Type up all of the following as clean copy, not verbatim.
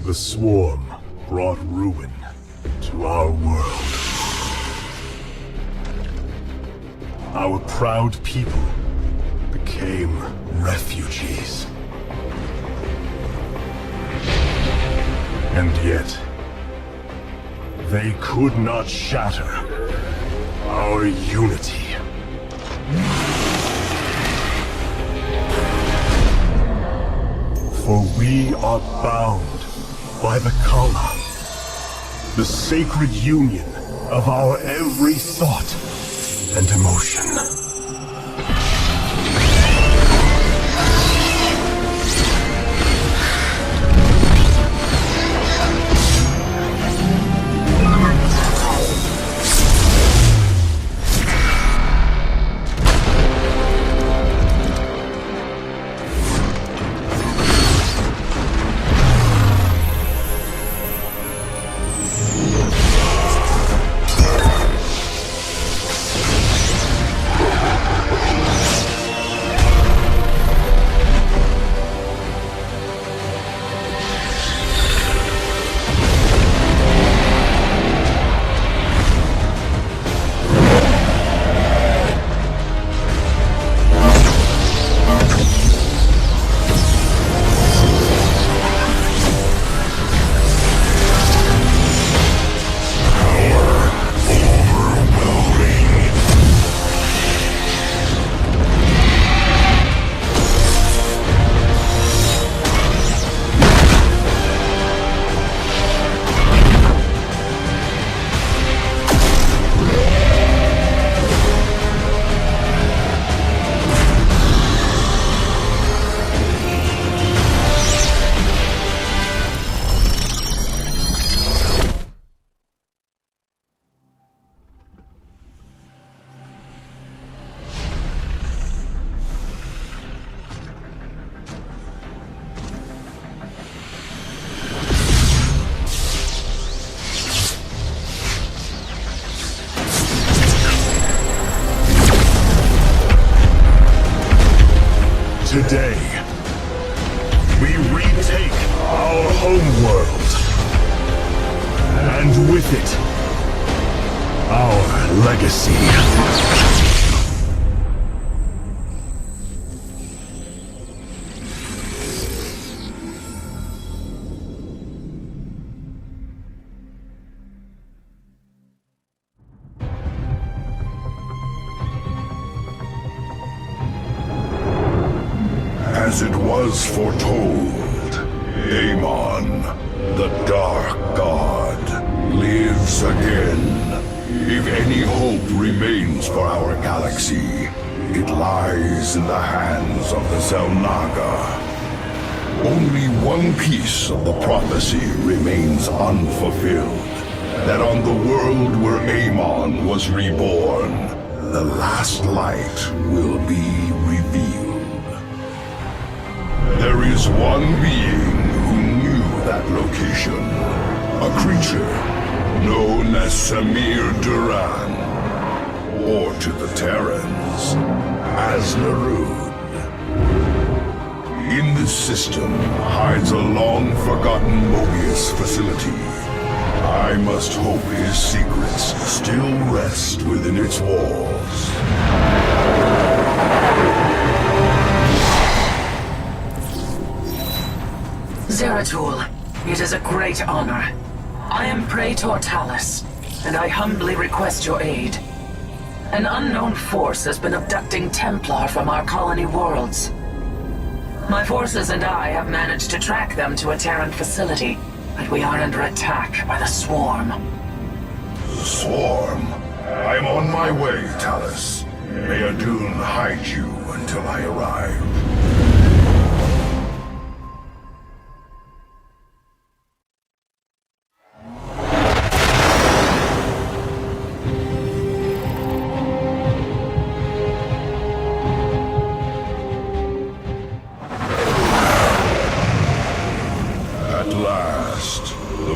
The swarm brought ruin to our world. Our proud people became refugees. And yet, they could not shatter our unity. For we are bound by the Kala, the sacred union of our every thought and emotion. Today, we retake our homeworld, and with it, our legacy. As it was foretold, Amon, the Dark God, lives again. If any hope remains for our galaxy, it lies in the hands of the Xel'Naga. Only one piece of the prophecy remains unfulfilled. That on the world where Amon was reborn, the last light will be revealed. There is one being who knew that location. A creature known as Samir Duran, or to the Terrans, as Narud. In this system hides a long-forgotten Mobius facility. I must hope his secrets still rest within its walls. Zeratul, it is a great honor. I am Praetor Talus, and I humbly request your aid. An unknown force has been abducting Templar from our colony worlds. My forces and I have managed to track them to a Terran facility, but we are under attack by the Swarm. The Swarm? I'm on my way, Talus. May Adun hide you until I arrive.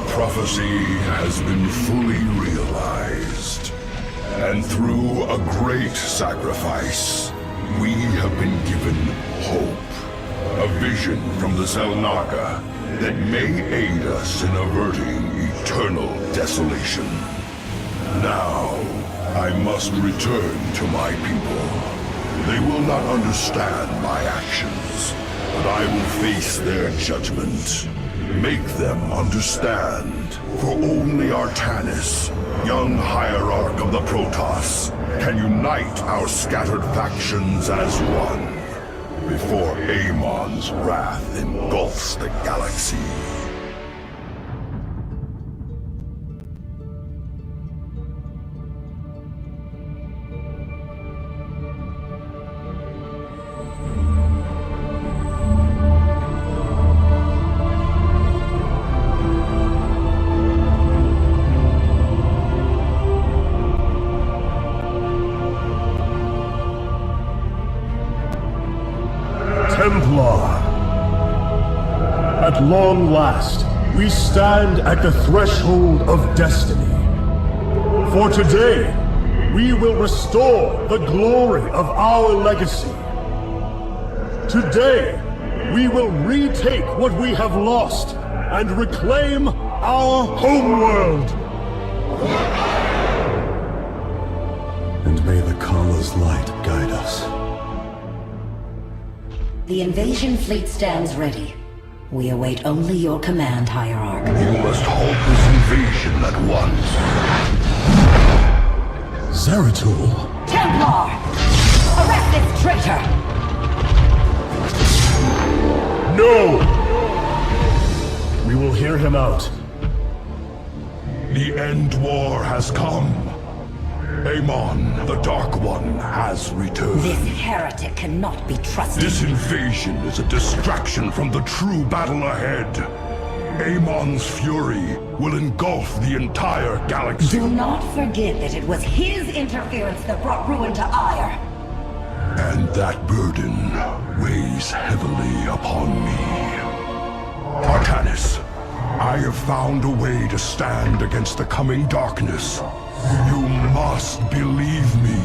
Prophecy has been fully realized. And through a great sacrifice, we have been given hope. A vision from the Xel'Naga that may aid us in averting eternal desolation. Now, I must return to my people. They will not understand my actions, but I will face their judgment. Make them understand, for only Artanis, young hierarch of the Protoss, can unite our scattered factions as one, before Amon's wrath engulfs the galaxy. Templar. At long last, we stand at the threshold of destiny. For today, we will restore the glory of our legacy. Today, we will retake what we have lost and reclaim our homeworld. And may the Kala's light guide us. The invasion fleet stands ready. We await only your command, Hierarch. You must halt this invasion at once. Zeratul? Templar! Arrest this traitor! No! We will hear him out. The end war has come. Amon, the Dark One, has returned. This heretic cannot be trusted. This invasion is a distraction from the true battle ahead. Amon's fury will engulf the entire galaxy. Do not forget that it was his interference that brought ruin to Ire. And that burden weighs heavily upon me. Artanis, I have found a way to stand against the coming darkness. You must believe me.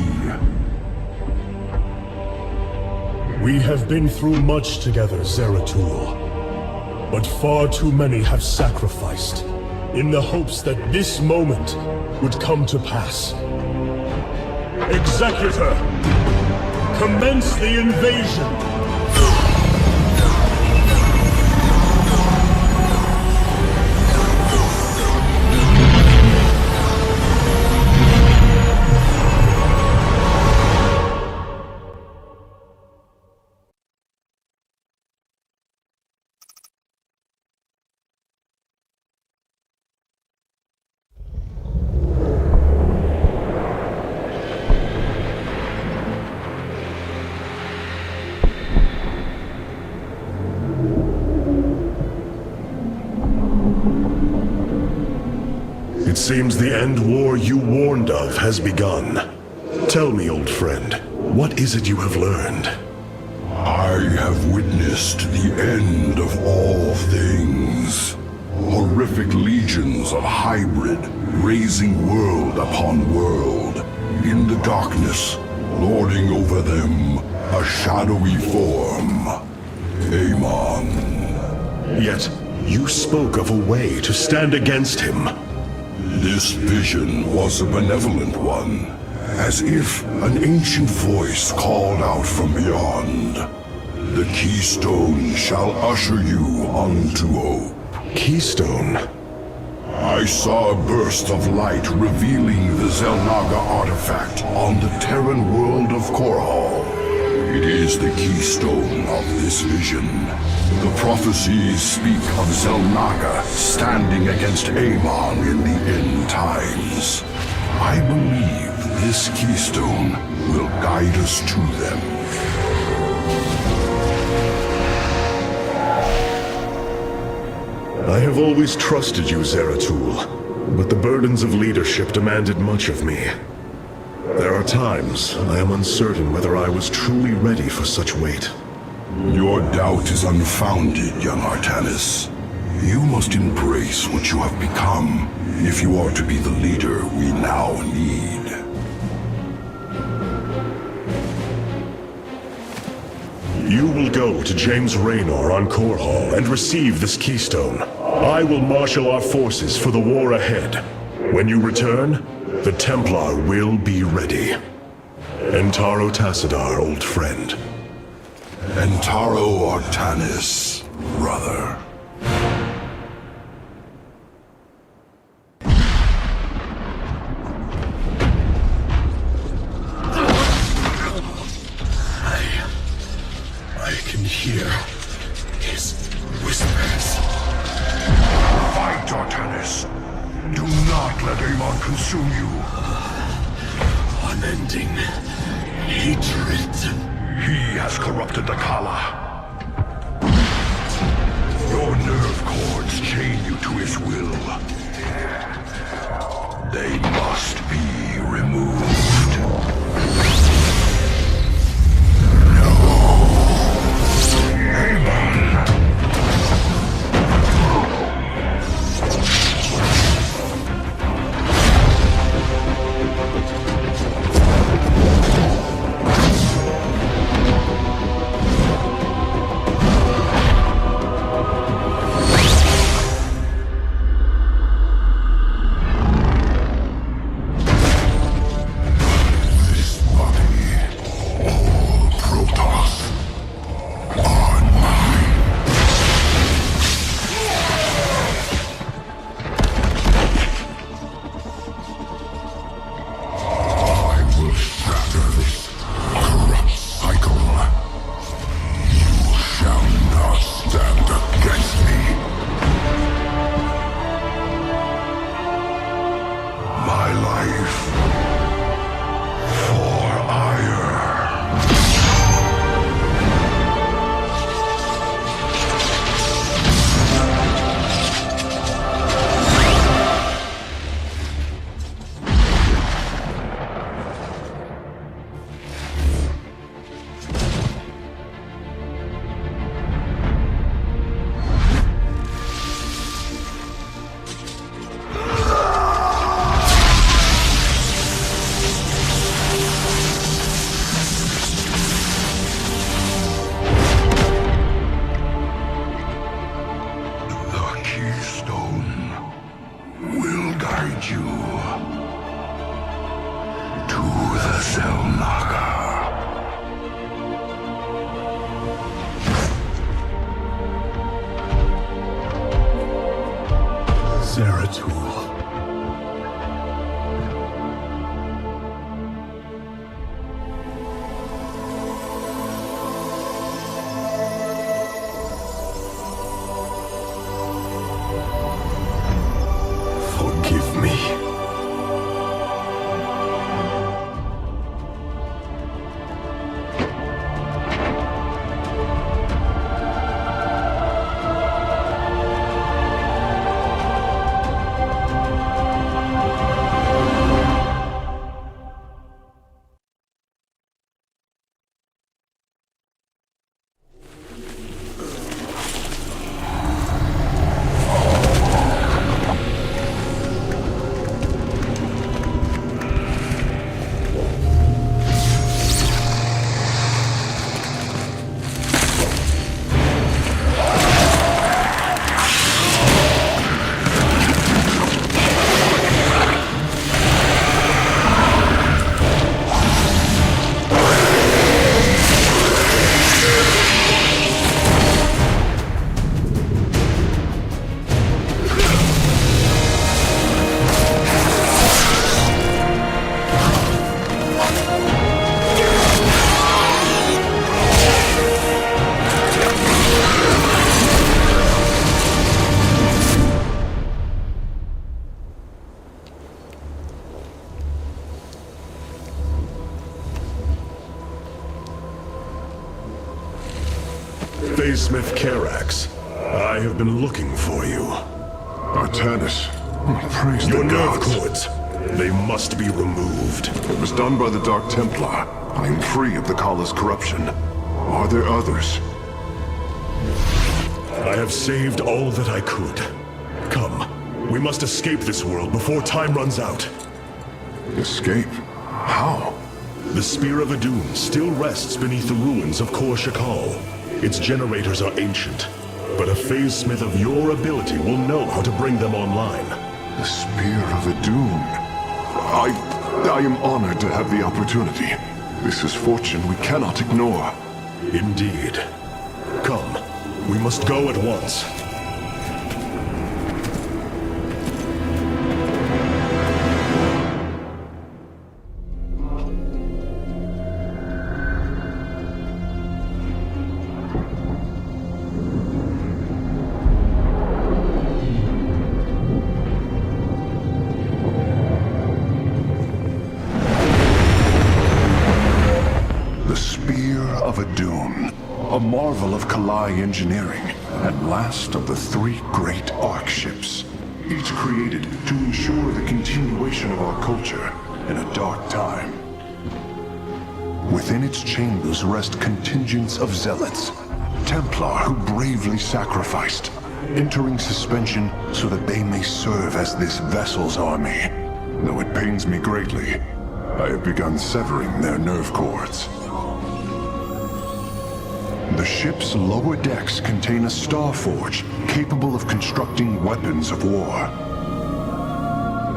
We have been through much together, Zeratul. But far too many have sacrificed, in the hopes that this moment would come to pass. Executor! Commence the invasion! It seems the end war you warned of has begun. Tell me, old friend, what is it you have learned? I have witnessed the end of all things. Horrific legions of hybrid, raising world upon world. In the darkness, lording over them, a shadowy form. Amon. Yet, you spoke of a way to stand against him. This vision was a benevolent one, as if an ancient voice called out from beyond. The keystone shall usher you unto hope. Keystone? I saw a burst of light revealing the Zelnaga artifact on the Terran world of Korhal. It is the keystone of this vision. The prophecies speak of Zelnaga standing against Amon in the end times. I believe this keystone will guide us to them. I have always trusted you, Zeratul, but the burdens of leadership demanded much of me. There are times I am uncertain whether I was truly ready for such weight. Your doubt is unfounded, young Artanis. You must embrace what you have become, if you are to be the leader we now need. You will go to James Raynor on Core Hall and receive this keystone. I will marshal our forces for the war ahead. When you return, the Templar will be ready. Entaro Tassadar, old friend. Entaro Artanis, brother. I can hear his whispers. Fight, Artanis. Do not let Amon consume you. Unending hatred. He has corrupted the Kala. Your nerve cords chain you to his will. They must be removed. Zeratul. Forgive me. Smith Carax, I have been looking for you. Artanis, praise Your the nerve gods. cords, they must be removed. It was done by the Dark Templar. I am free of the Kala's corruption. Are there others? I have saved all that I could. Come, we must escape this world before time runs out. Escape? How? The Spear of Adun still rests beneath the ruins of Kor Shakal. Its generators are ancient, but a phase smith of your ability will know how to bring them online. The Spear of Adun. I am honored to have the opportunity. This is fortune we cannot ignore. Indeed. Come, we must go at once. A marvel of Kalai engineering, and last of the 3 great Ark ships, each created to ensure the continuation of our culture in a dark time. Within its chambers rest contingents of zealots, Templar who bravely sacrificed, entering suspension so that they may serve as this vessel's army. Though it pains me greatly, I have begun severing their nerve cords. The ship's lower decks contain a star forge capable of constructing weapons of war.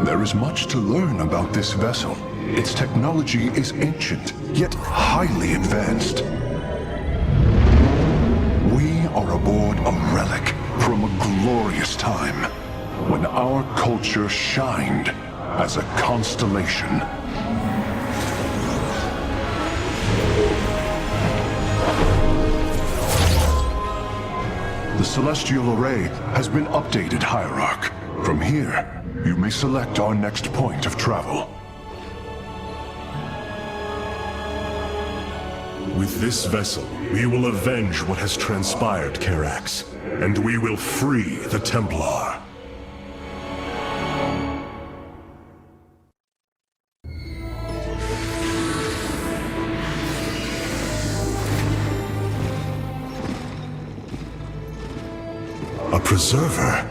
There is much to learn about this vessel. Its technology is ancient, yet highly advanced. We are aboard a relic from a glorious time when our culture shined as a constellation. The Celestial Array has been updated, Hierarch. From here, you may select our next point of travel. With this vessel, we will avenge what has transpired, Karax, and we will free the Templar. A preserver?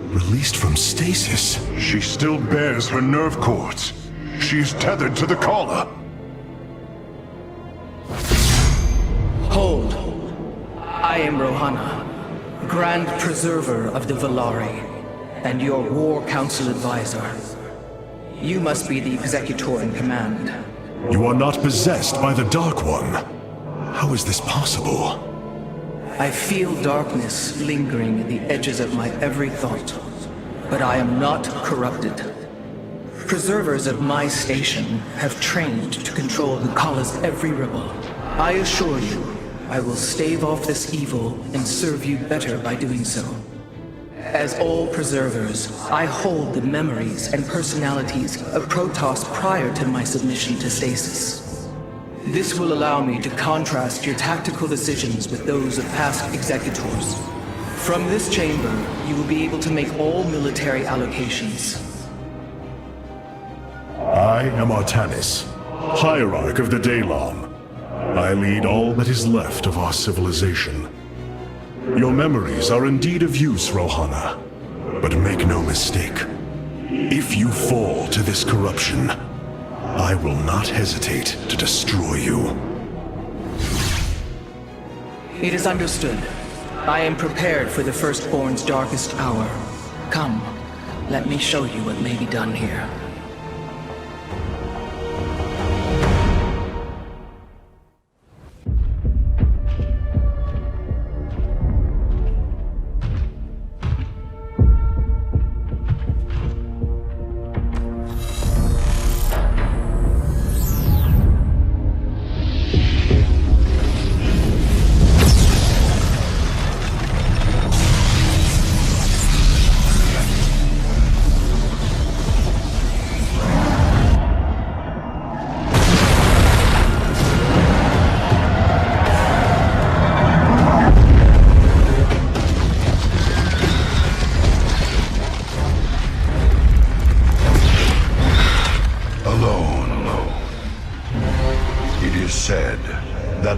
Released from stasis? She still bears her nerve cords. She is tethered to the collar. Hold. I am Rohana, Grand Preserver of the Valari, and your War Council advisor. You must be the Executor in command. You are not possessed by the Dark One. How is this possible? I feel darkness lingering at the edges of my every thought, but I am not corrupted. Preservers of my station have trained to control the Kala's every ripple. I assure you, I will stave off this evil and serve you better by doing so. As all preservers, I hold the memories and personalities of Protoss prior to my submission to stasis. This will allow me to contrast your tactical decisions with those of past executors. From this chamber, you will be able to make all military allocations. I am Artanis, Hierarch of the Daylon. I lead all that is left of our civilization. Your memories are indeed of use, Rohana. But make no mistake. If you fall to this corruption, I will not hesitate to destroy you. It is understood. I am prepared for the Firstborn's darkest hour. Come, let me show you what may be done here.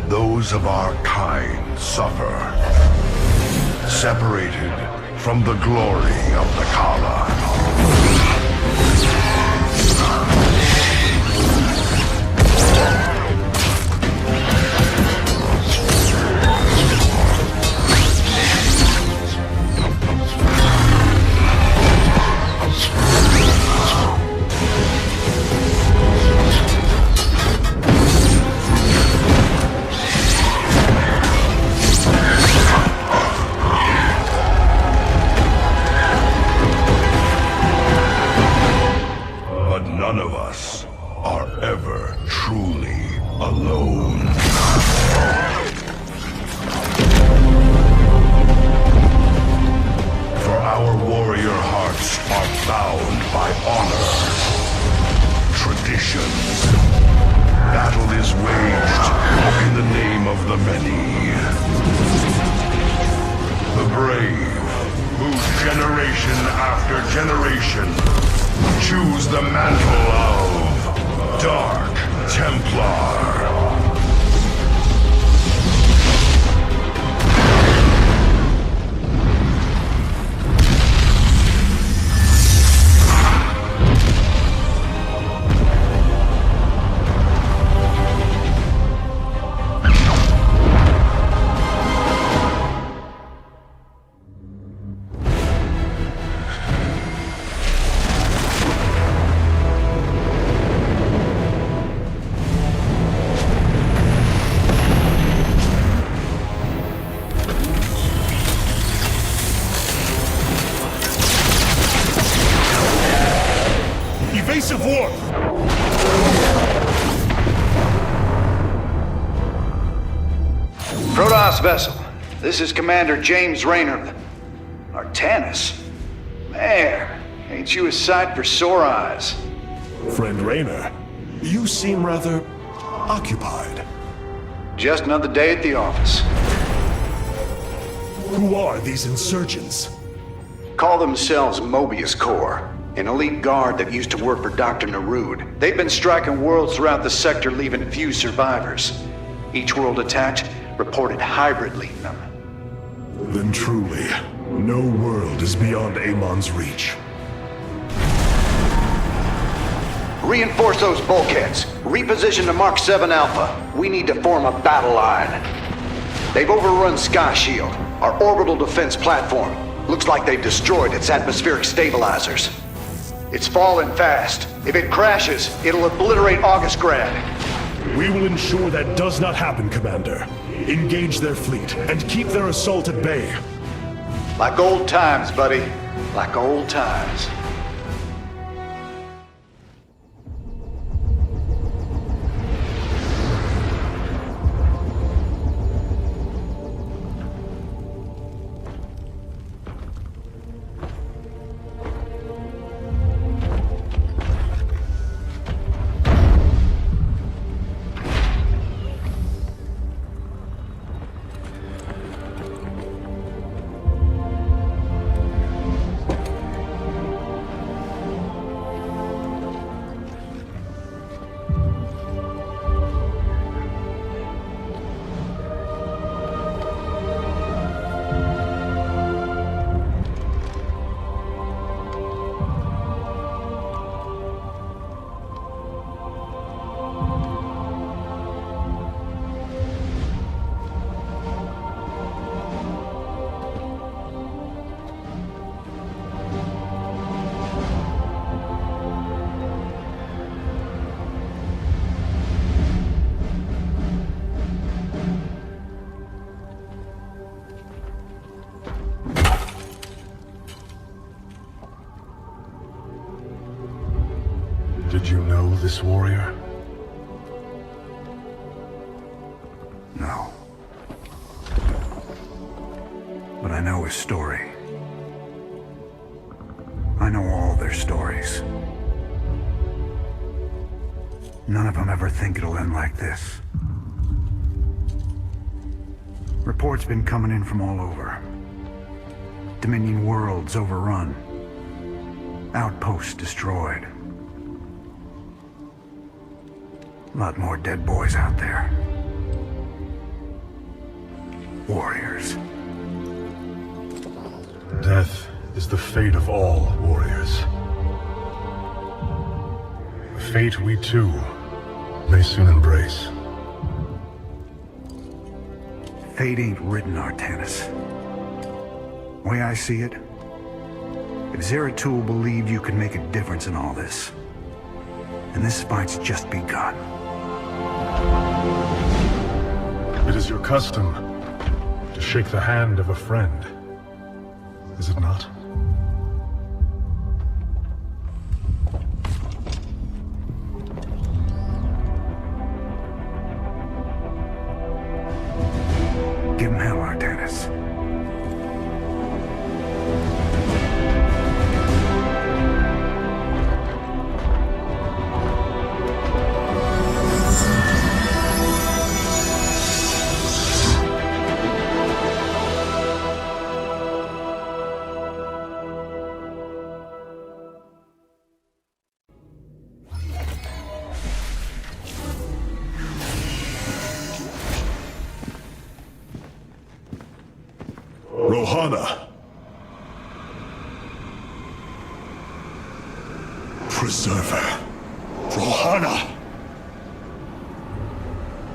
Those of our kind suffer, separated from the glory of the Kala. None of us are ever truly alone. For our warrior hearts are bound by honor, tradition. Battle is waged in the name of the many. The brave, who generation after generation choose the mantle of Dark Templar. Evasive warp! Protoss vessel, this is Commander James Raynor. Artanis? Man, ain't you a sight for sore eyes? Friend Raynor, you seem rather occupied. Just another day at the office. Who are these insurgents? Call themselves Mobius Corps, an elite guard that used to work for Dr. Narud. They've been striking worlds throughout the sector, leaving few survivors. Each world attacked reported hybrid leading them. Then truly, no world is beyond Amon's reach. Reinforce those bulkheads. Reposition to Mark 7 Alpha. We need to form a battle line. They've overrun Sky Shield, our orbital defense platform. Looks like they've destroyed its atmospheric stabilizers. It's falling fast. If it crashes, it'll obliterate Augustgrad. We will ensure that does not happen, Commander. Engage their fleet and keep their assault at bay. Like old times, buddy. Like old times. Did you know this warrior? No. But I know his story. I know all their stories. None of them ever think it'll end like this. Reports been coming in from all over. Dominion worlds overrun. Outposts destroyed. A lot more dead boys out there. Warriors. Death is the fate of all warriors. A fate we too may soon embrace. Fate ain't written, Artanis. Way I see it, if Zeratul believed you could make a difference in all this, then this fight's just begun. It is your custom to shake the hand of a friend, is it not? Give him hell, Artanis. Rohana! Preserver! Rohana!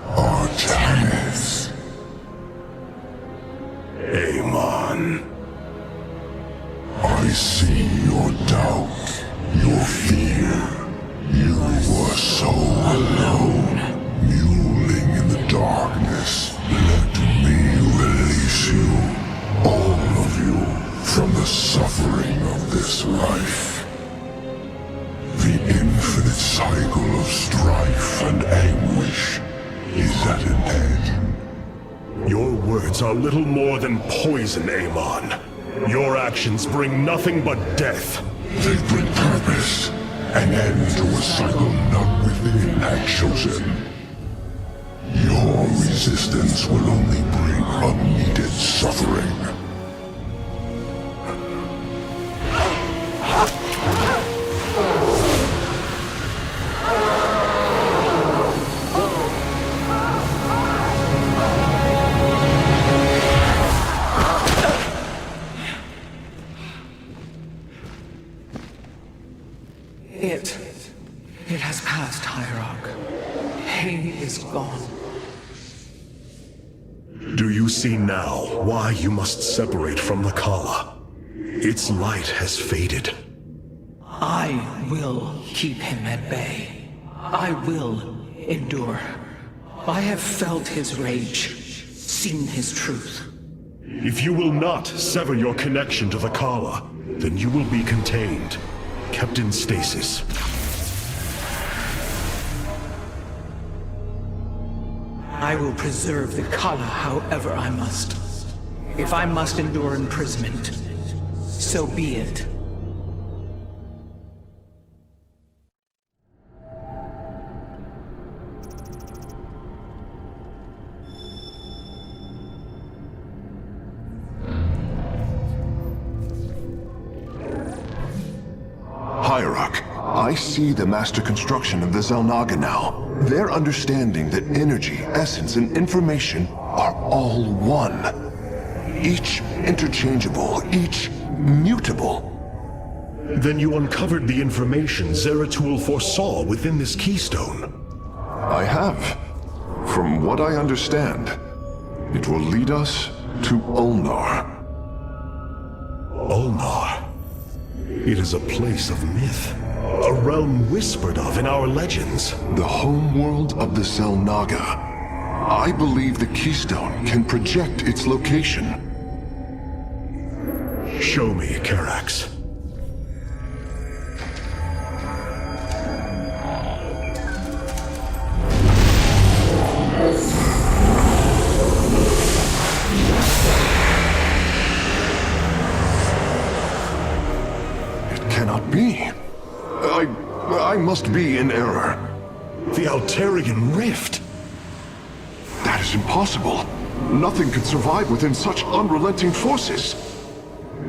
Artanis. Amon. I see your doubt, your fear. You were so alone, mewling in the darkness. Let me release you, all of you, from the suffering of this life. The infinite cycle of strife and anguish is at an end. Your words are little more than poison, Amon. Your actions bring nothing but death. They bring purpose, an end to a cycle none within had chosen. Your resistance will only bring unneeded suffering. It has passed, Hierarch. He is gone. Do you see now why you must separate from the Kala? Its light has faded. I will keep him at bay. I will endure. I have felt his rage, seen his truth. If you will not sever your connection to the Kala, then you will be contained, kept in stasis. I will preserve the Kala however I must. If I must endure imprisonment, so be it. Hierarch, I see the master construction of the Xel'Naga now. Their understanding that energy, essence, and information are all one. Each interchangeable, each mutable. Then you uncovered the information Zeratul foresaw within this keystone. I have. From what I understand, it will lead us to Ulnar. Ulnar. It is a place of myth. A realm whispered of in our legends. The homeworld of the Xel'Naga. I believe the keystone can project its location. Show me, Karax. It cannot be. I must be in error. The Altarian Rift. That is impossible. Nothing could survive within such unrelenting forces.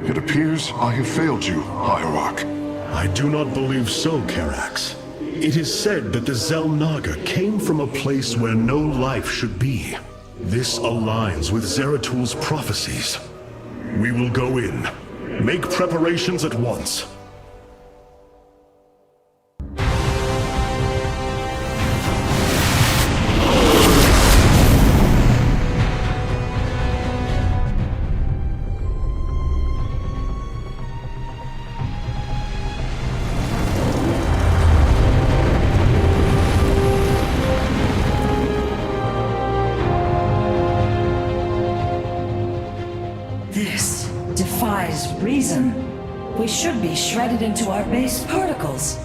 It appears I have failed you, Hierarch. I do not believe so, Karax. It is said that the Xel'Naga came from a place where no life should be. This aligns with Zeratul's prophecies. We will go in. Make preparations at once. defies reason. We should be shredded into our base particles.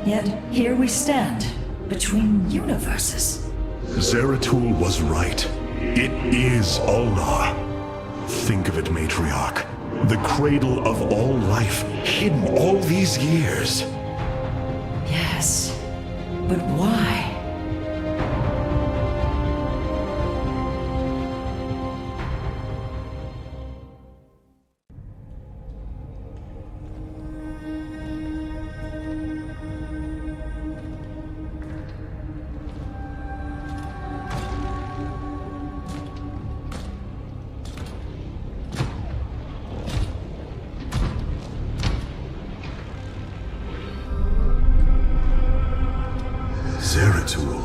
Yet here we stand, between universes. Zeratul was right. It is Ulnar. Think of it, Matriarch. The cradle of all life, hidden all these years. Yes, but why? Zeratul.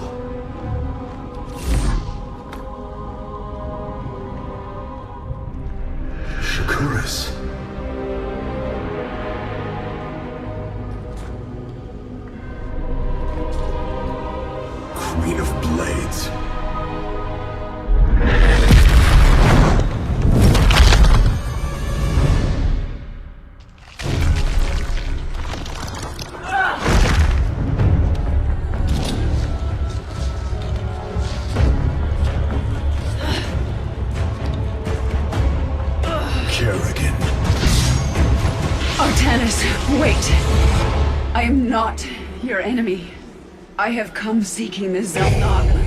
Shakuras. Queen of Blades. Artanis, wait! I am not your enemy. I have come seeking the Zelnaga.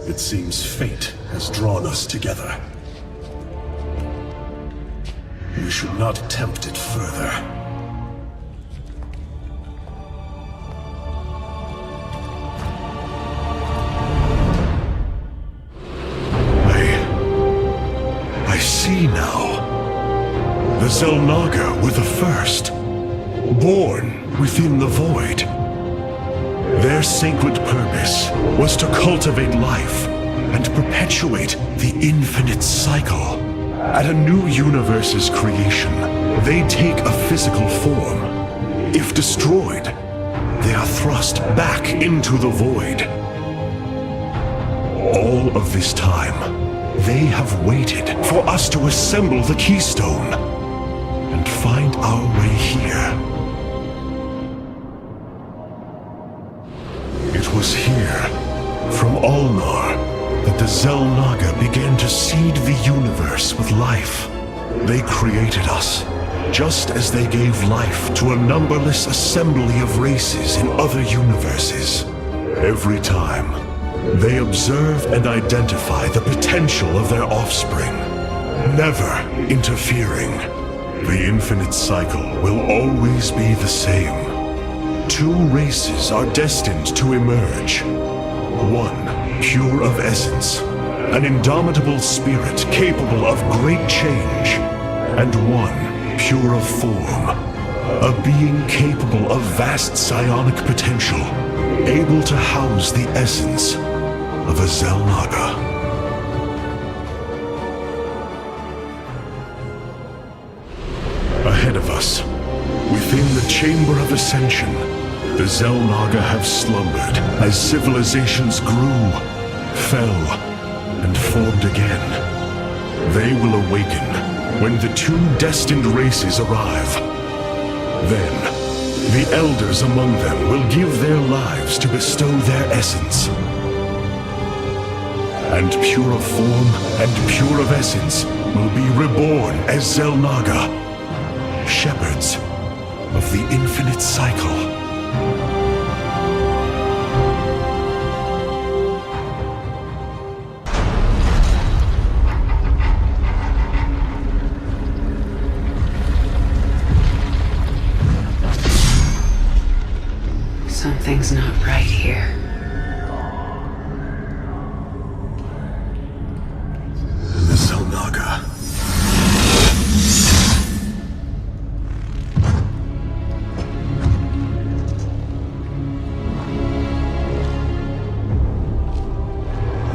It seems fate has drawn us together. We should not attempt it further. I see now. The Zelnaga were the first, born within the void. Their sacred purpose was to cultivate life and perpetuate the infinite cycle. At a new universe's creation, they take a physical form. If destroyed, they are thrust back into the void. All of this time, they have waited for us to assemble the keystone and find our way here. It was here, from Ulnar, that the Zelnaga began to seed the universe with life. They created us, just as they gave life to a numberless assembly of races in other universes. Every time, they observe and identify the potential of their offspring, never interfering. The infinite cycle will always be the same. Two races are destined to emerge. One, pure of essence, an indomitable spirit capable of great change. And one, pure of form, a being capable of vast psionic potential, able to house the essence of a Zelnaga. Ahead of us, within the Chamber of Ascension, the Zelnaga have slumbered as civilizations grew, fell, and formed again. They will awaken when the two destined races arrive. Then, the elders among them will give their lives to bestow their essence. And pure of form and pure of essence will be reborn as Xel'Naga, shepherds of the infinite cycle. Something's not right here. The Xel'Naga.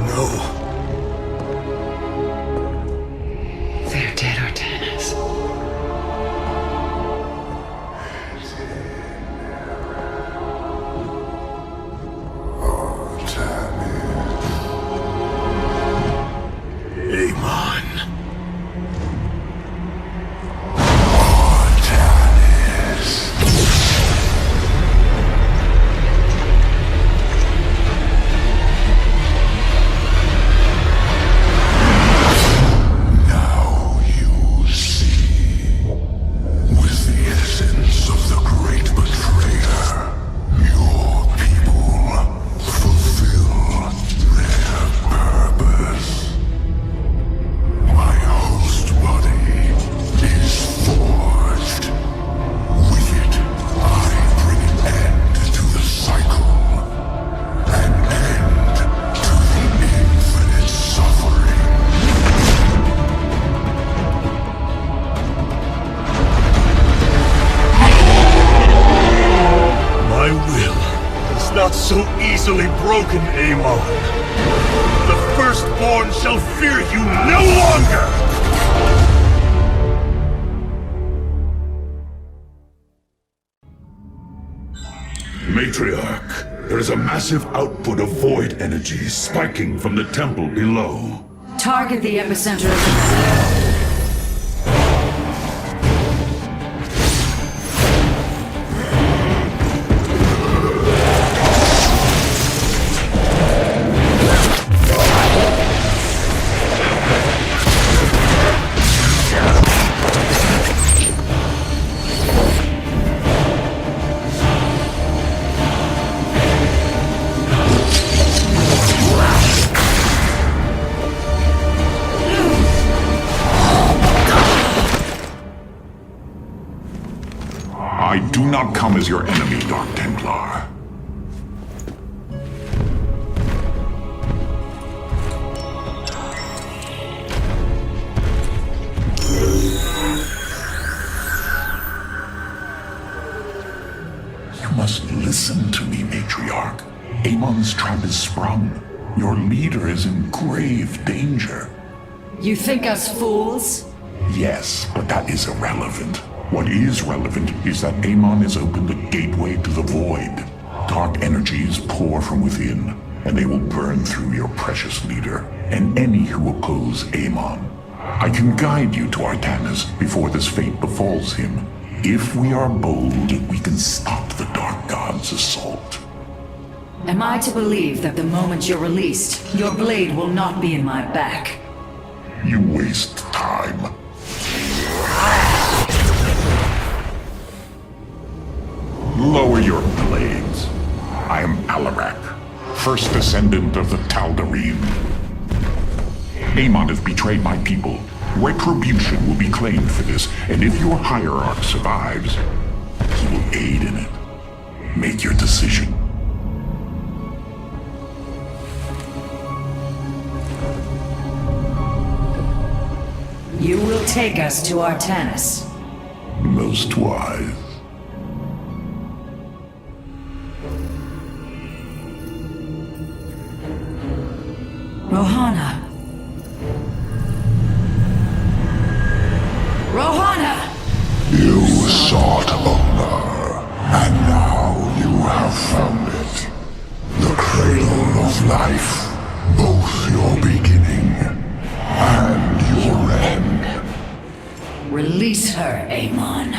No. They're dead, Artanis. Amon. Now you see. With the essence of the great betrayer, your people fulfill their purpose. My host body is forged. With it, I bring an end to the cycle. An end to the infinite suffering. My will is not so easily broken, Amon. The firstborn shall fear you no longer! Matriarch, there is a massive output of void energy spiking from the temple below. Target the epicenter of the... I do not come as your enemy, Dark Templar. You must listen to me, Matriarch. Amon's trap is sprung. Your leader is in grave danger. You think us fools? Yes, but that is irrelevant. What is relevant is that Amon has opened a gateway to the void. Dark energies pour from within, and they will burn through your precious leader, and any who oppose Amon. I can guide you to Artanis before this fate befalls him. If we are bold, we can stop the Dark God's assault. Am I to believe that the moment you're released, your blade will not be in my back? You waste time. Lower your blades. I am Alarak, first descendant of the Tal'Darim. Amon has betrayed my people. Retribution will be claimed for this, and if your hierarch survives, he will aid in it. Make your decision. You will take us to Artanis. Most wise. Rohana. Rohana! You sought honor, and now you have found it. The cradle of life, both your beginning and your Release her, Amon.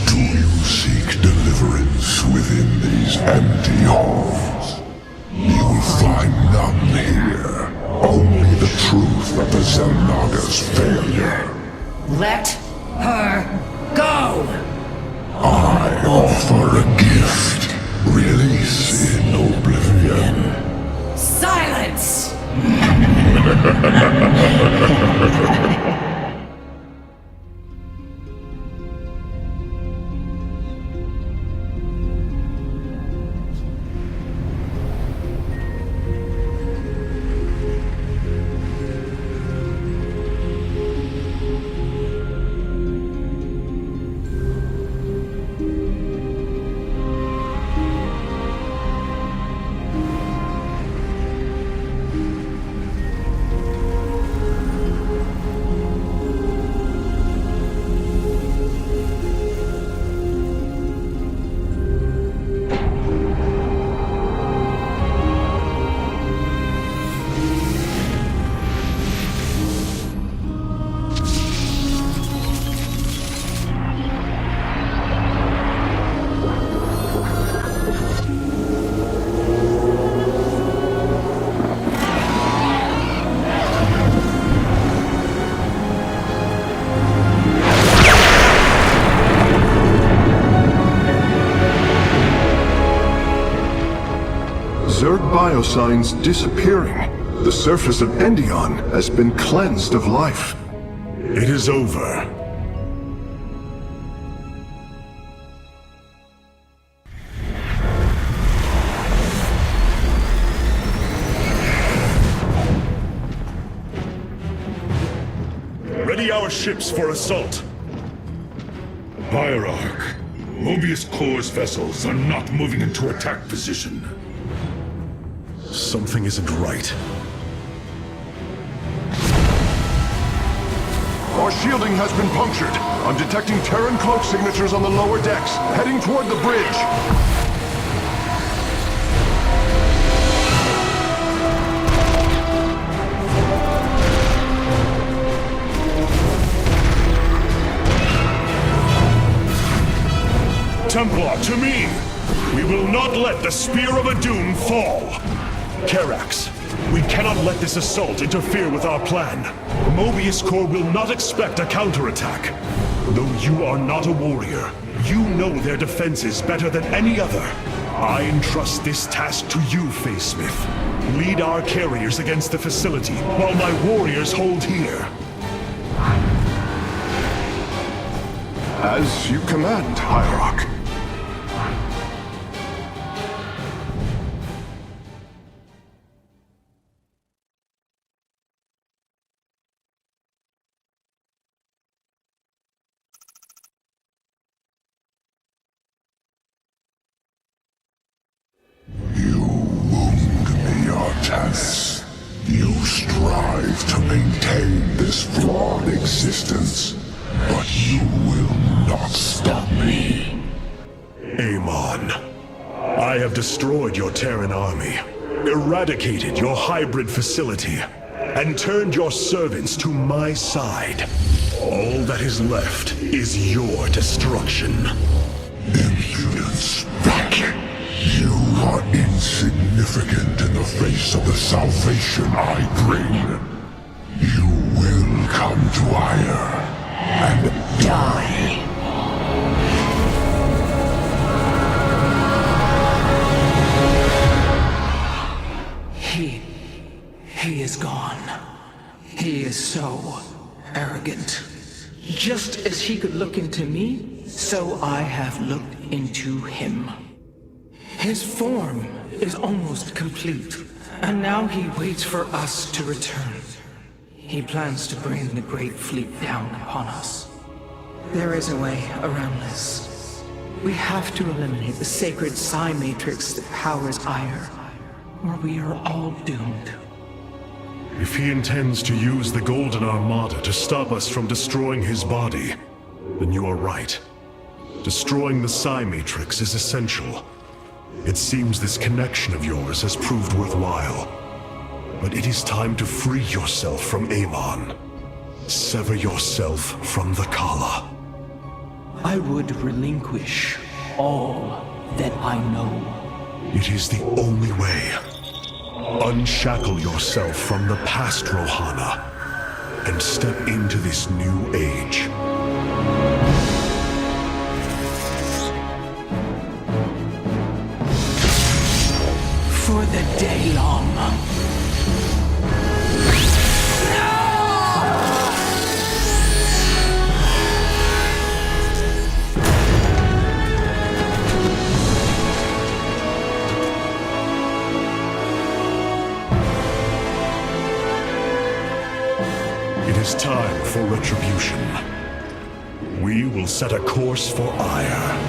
Do you seek deliverance within these empty halls? You will find none here. Only the truth of the Xel'Naga's failure. Let her go! I offer a gift. Release in oblivion. Silence! Zerg biosigns disappearing. The surface of Endion has been cleansed of life. It is over. Ready our ships for assault. Hierarch, Mobius Core's vessels are not moving into attack position. Something isn't right. Our shielding has been punctured. I'm detecting Terran cloak signatures on the lower decks, heading toward the bridge. Templar, to me! We will not let the Spear of Adun fall! Karax, we cannot let this assault interfere with our plan. Mobius Core will not expect a counterattack. Though you are not a warrior, you know their defenses better than any other. I entrust this task to you, Facesmith. Lead our carriers against the facility, while my warriors hold here. As you command, Hierarch. You strive to maintain this flawed existence, but you will not stop me. Amon, I have destroyed your Terran army, eradicated your hybrid facility, and turned your servants to my side. All that is left is your destruction. Impudence, Beck. You are insignificant in the face of the salvation I bring. You will come to Ire and die. He is gone. He is so arrogant. Just as he could look into me, so I have looked into him. His form is almost complete, and now he waits for us to return. He plans to bring the Great Fleet down upon us. There is a way around this. We have to eliminate the sacred psi matrix that powers Ire, or we are all doomed. If he intends to use the Golden Armada to stop us from destroying his body, then you are right. Destroying the psi matrix is essential. It seems this connection of yours has proved worthwhile. But it is time to free yourself from Amon. Sever yourself from the Kala. I would relinquish all that I know. It is the only way. Unshackle yourself from the past, Rohana, and step into this new age. For the day long. It is time for retribution. We will set a course for ire.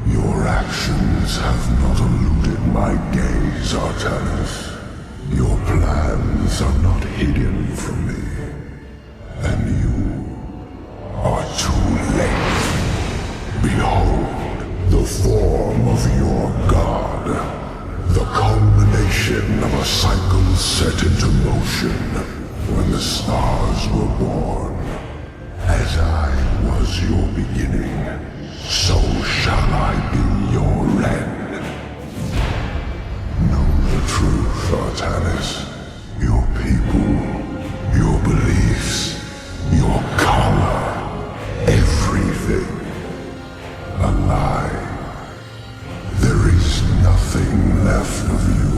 Your actions have not eluded my gaze, Artanis. Your plans are not hidden from me. And you are too late. Behold, the form of your god. The culmination of a cycle set into motion when the stars were born. As I was your beginning, so shall I be your end. Know the truth, Artanis. Your people, your beliefs, your color, everything. A lie. There is nothing left of you.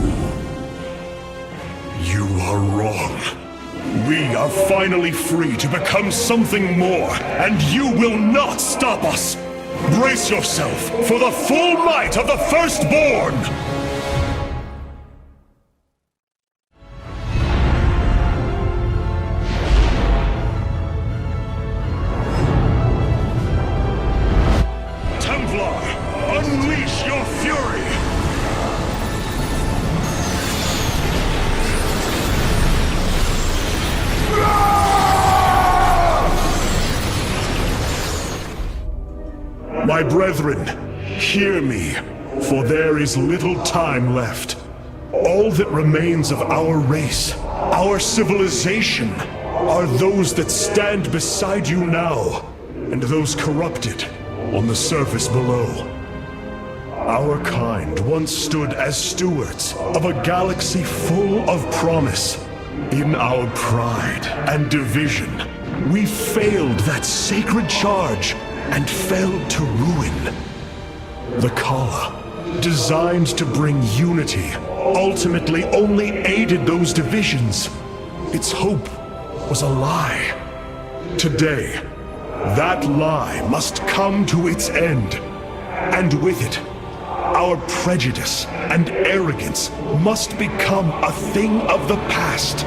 You are wrong. We are finally free to become something more, and you will not stop us! Brace yourself for the full might of the Firstborn! Templar, unleash your fury! My brethren, hear me, for there is little time left. All that remains of our race, our civilization, are those that stand beside you now, and those corrupted on the surface below. Our kind once stood as stewards of a galaxy full of promise. In our pride and division, we failed that sacred charge and fell to ruin. The Kala, designed to bring unity, ultimately only aided those divisions. Its hope was a lie. Today, that lie must come to its end. And with it, our prejudice and arrogance must become a thing of the past.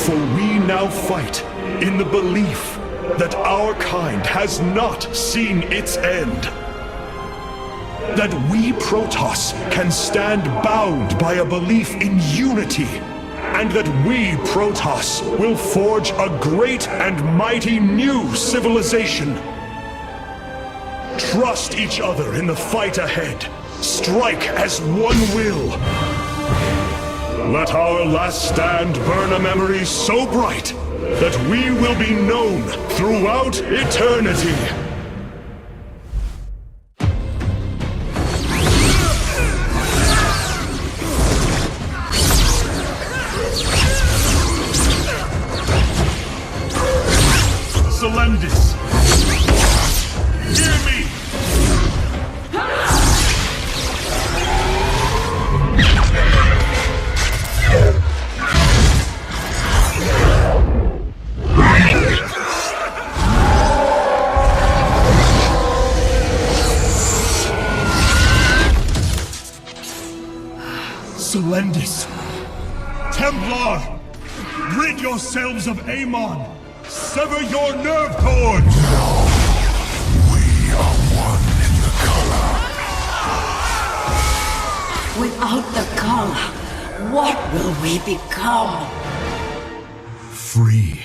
For we now fight in the belief that our kind has not seen its end. That we Protoss can stand bound by a belief in unity, and that we Protoss will forge a great and mighty new civilization. Trust each other in the fight ahead. Strike as one will. Let our last stand burn a memory so bright that we will be known throughout eternity. Selendis, hear me! Selendis! Templar! Rid yourselves of Amon! Sever your nerve cords! We are one in the color. Without the Kala, what will we become? Free.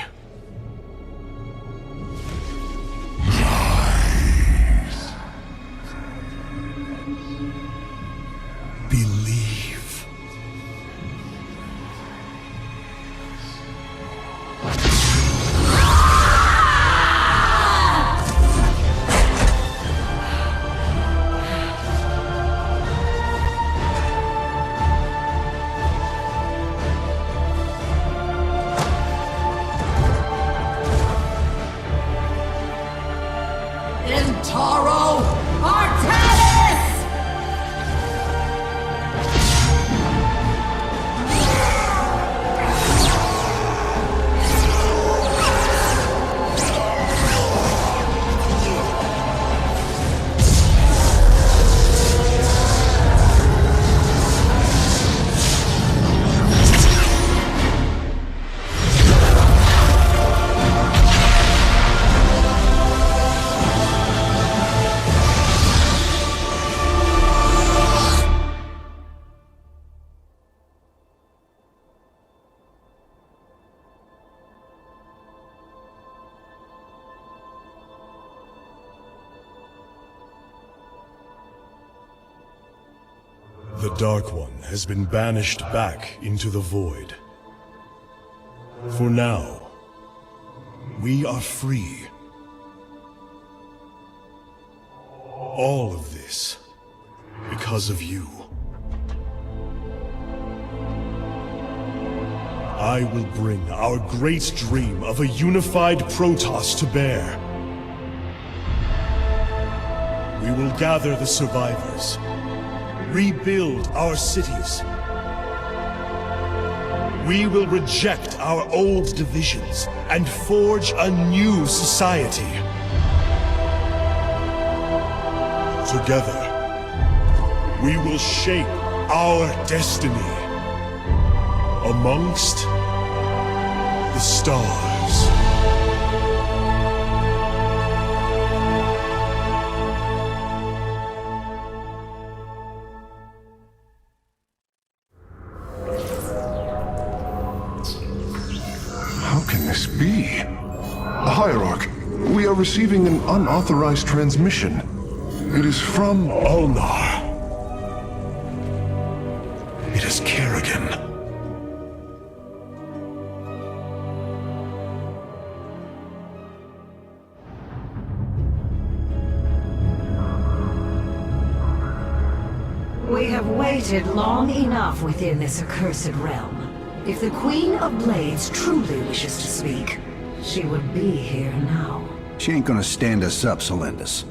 Believe. Intaro Artanis! The Dark One has been banished back into the Void. For now, we are free. All of this because of you. I will bring our great dream of a unified Protoss to bear. We will gather the survivors, rebuild our cities. We will reject our old divisions and forge a new society. Together, we will shape our destiny amongst the stars. How can this be? Hierarch, we are receiving an unauthorized transmission. It is from Ulnar. It is Kerrigan. We have waited long enough within this accursed realm. If the Queen of Blades truly wishes to speak, she would be here now. She ain't gonna stand us up, Celendis.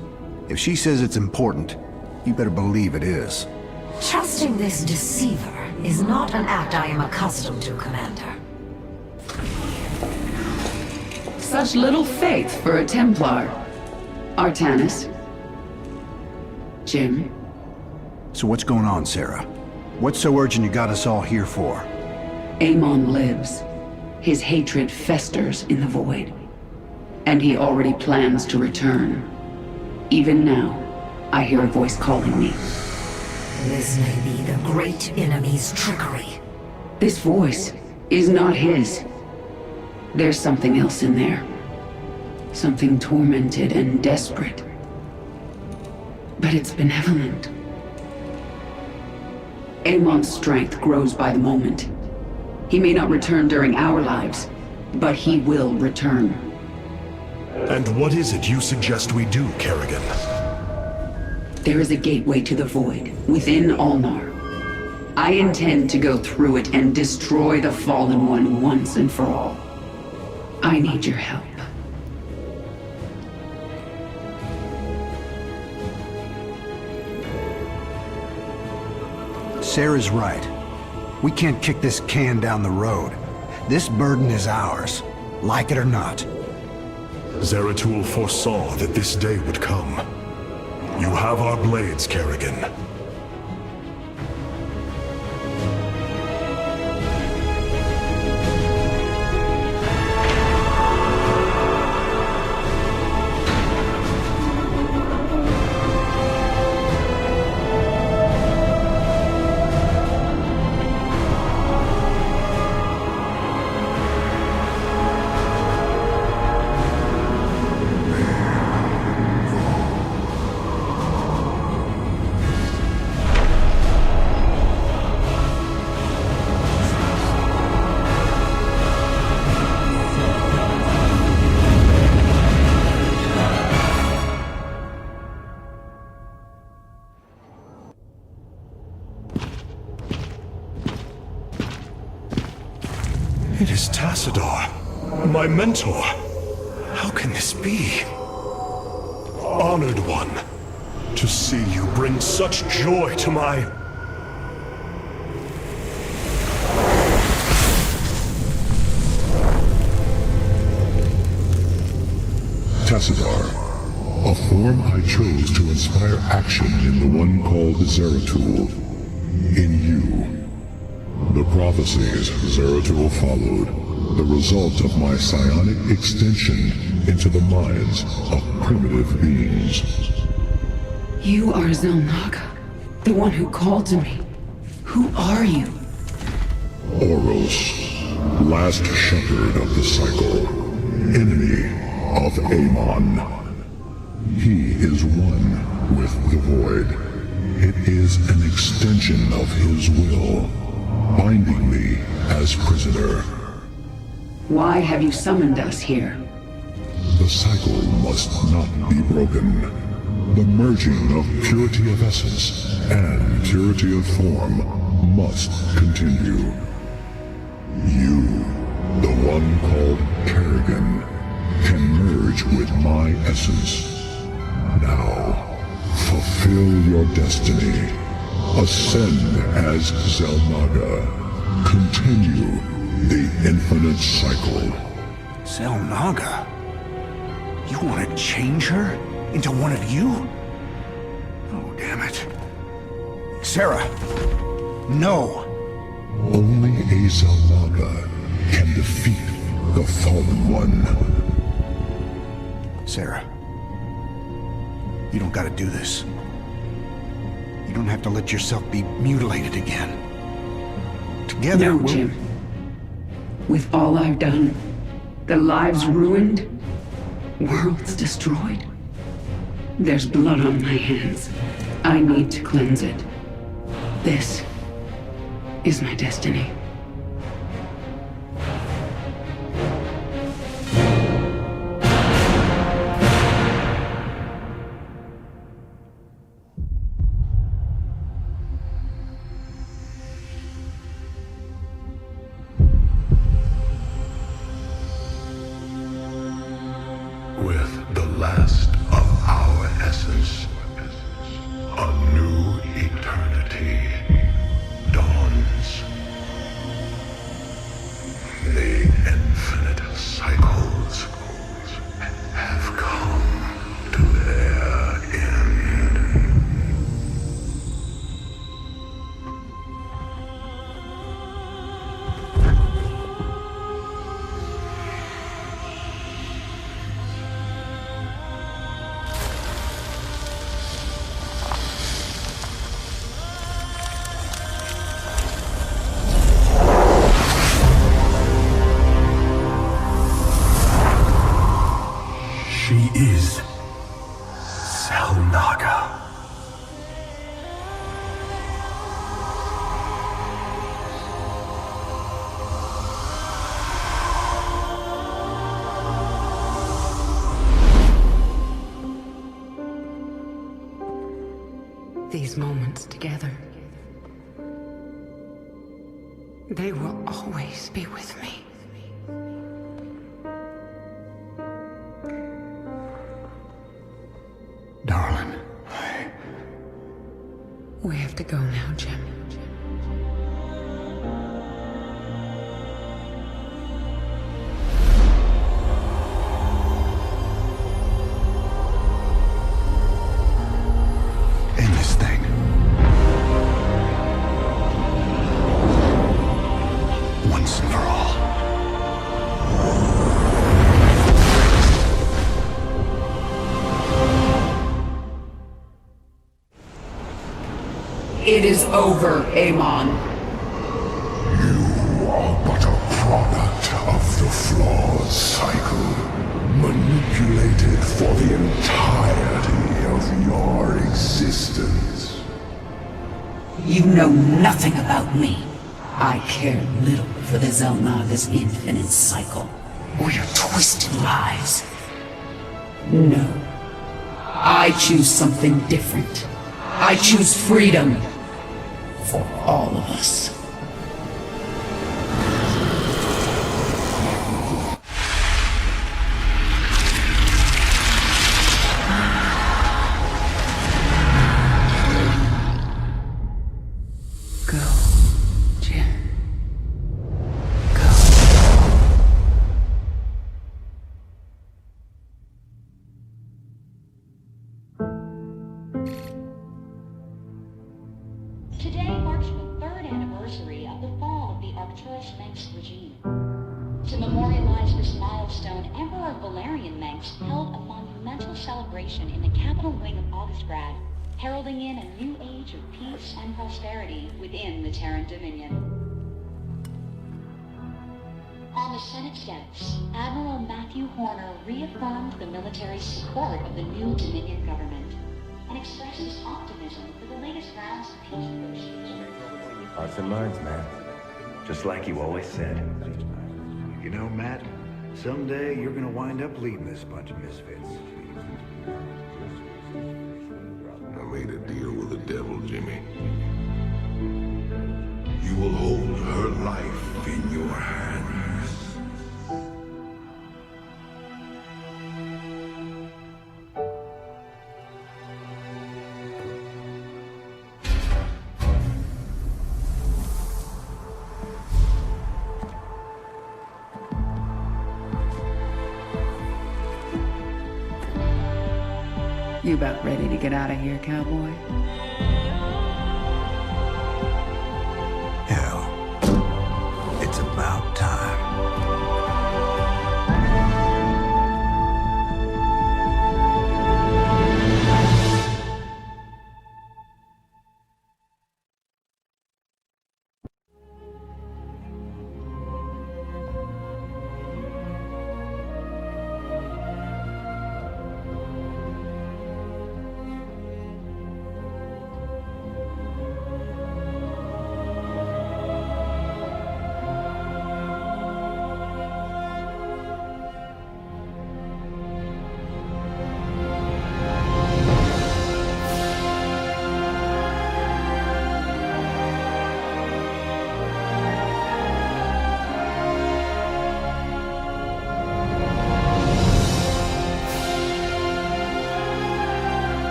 If she says it's important, you better believe it is. Trusting this deceiver is not an act I am accustomed to, Commander. Such little faith for a Templar. Artanis. Jim. So what's going on, Sarah? What's so urgent you got us all here for? Amon lives. His hatred festers in the void. And he already plans to return. Even now, I hear a voice calling me. This may be the great enemy's trickery. This voice is not his. There's something else in there. Something tormented and desperate. But it's benevolent. Amon's strength grows by the moment. He may not return during our lives, but he will return. And what is it you suggest we do, Kerrigan? There is a gateway to the void, within Ulnar. I intend to go through it and destroy the Fallen One once and for all. I need your help. Sarah's right. We can't kick this can down the road. This burden is ours, like it or not. Zeratul foresaw that this day would come. You have our blades, Kerrigan. It is Tassadar, my mentor. How can this be? Honored one, to see you bring such joy to my... Tassadar, a form I chose to inspire action in the one called Zeratul. In you. The prophecies Zeratul followed, the result of my psionic extension into the minds of primitive beings. You are Zelnaga, the one who called to me. Who are you? Oros, last shepherd of the cycle, enemy of Amon. He is one with the void. It is an extension of his will, binding me as prisoner. Why have you summoned us here? The cycle must not be broken. The merging of purity of essence and purity of form must continue. You, the one called Kerrigan, can merge with my essence. Now, fulfill your destiny. Ascend as Zelnaga. Continue the infinite cycle. Zelnaga? You want to change her into one of you? Oh, damn it. Sarah, no. Only a Zelnaga can defeat the Fallen One. Sarah, you don't gotta do this. You don't have to let yourself be mutilated again. Together, No, we'll... Jim. With all I've done, the lives ruined, worlds destroyed, there's blood on my hands. I need to cleanse it. This is my destiny. With the last of our essence, a new eternity dawns. The infinite cycles have come to their end. She is Zelnaga. These moments together, they will always be with me. Darling, We have to go now, Jim. end this thing. Once and for all. It is over, Amon. You are but a product of the flawed cycle, manipulated for the entirety of your existence. You know nothing about me. I care little for the Zelnaga's infinite cycle, or your twisted lies. No. I choose something different. I choose freedom. For all of us. Arcturus Mengsk regime. To memorialize this milestone, Emperor Valerian Mengsk held a monumental celebration in the capital wing of Augustgrad, heralding in a new age of peace and prosperity within the Terran Dominion. On the Senate steps, Admiral Matthew Horner reaffirmed the military support of the new Dominion government and expressed his optimism for the latest rounds of peace negotiations. Hearts and minds, man. Just like you always said. You know, Matt, someday you're gonna wind up leading this bunch of misfits. I made a deal with the devil, Jimmy. You will hold her life in your hands. You about ready to get out of here, cowboy?